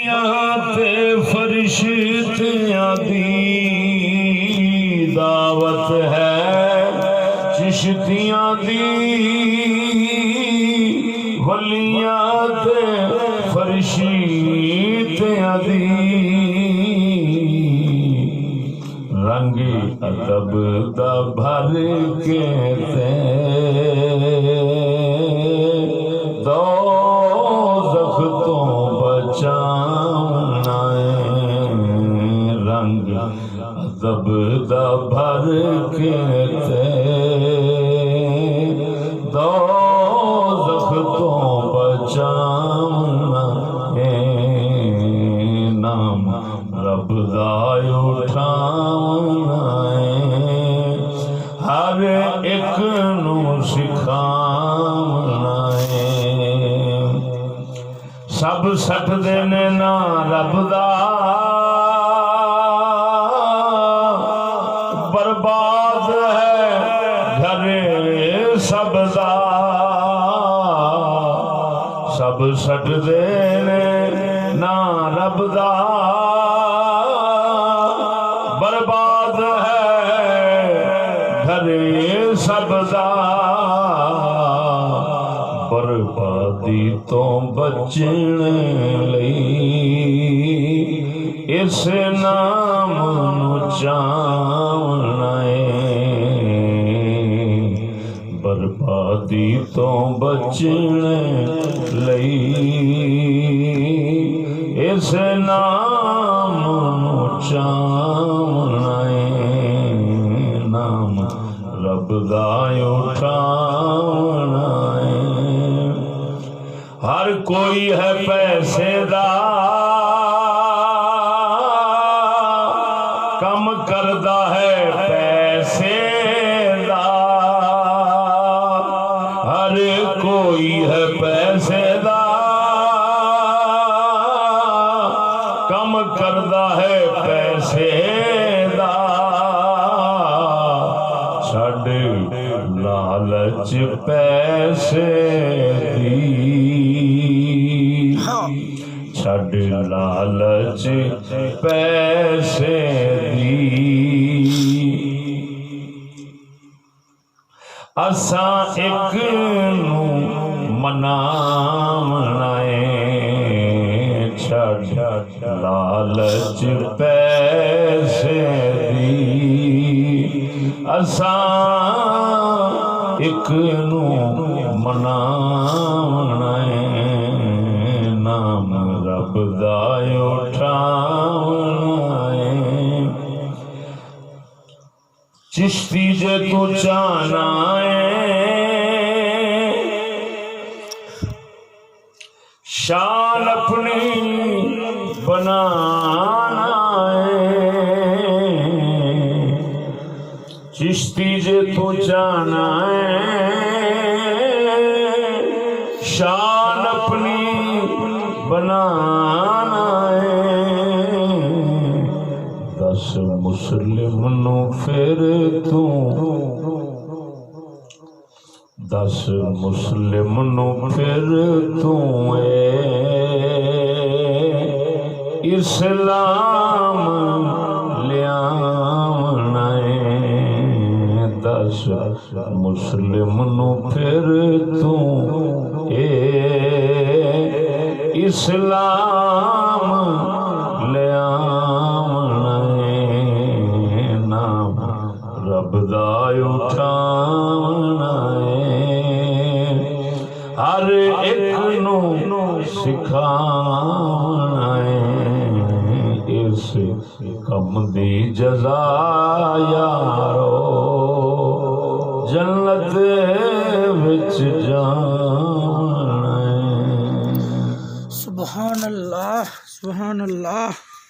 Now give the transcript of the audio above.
ते फरिश्तियां दी दावत है, चिश्तियां दी वलियां ते फरिश्तियां दी रंग अदब दा भर के ते दोज़ख तो बचाना रंग अदब दा भर के ते दोज़ख तो बचाना नाम रब दा उठाना हर एक नू सिखाना सब सट देने ना रब दा बर्बाद है घरे सब दा सब सट देने ना रब दा बर्बाद है घरे सब दा बर्बादी तो बचने लई इस नाम नू चावना बर्बादी तो बचने लई इस नाम नू चावना नाम रब दा उठावना हर कोई है पैसे दा कम करदा है पैसे दा हर कोई है पैसे दा कम करदा है पैसे दा छड़ लालच पैसे दी छड़ लालच पैसे दी असा एक नू मनावना छड़ लालच पैसे दी असा एक नू मनावना नाम रब दा उठावना चिश्ती जे तू चाहना शान अपनी बनाना चिश्ती जे तू चाहना शान अपनी बनाना दस मुस्लिम नू फिर तू दस मुस्लिम नू फिर तू इस्लाम लियावना दस मुस्लिम नू फिर तू इस्लाम लियावना नाम रब दा उठावना हर एक नू सिखावना इस कम दी जज़ा यारो जन्नत विच जाना सुभान अल्लाह सुभान अल्लाह।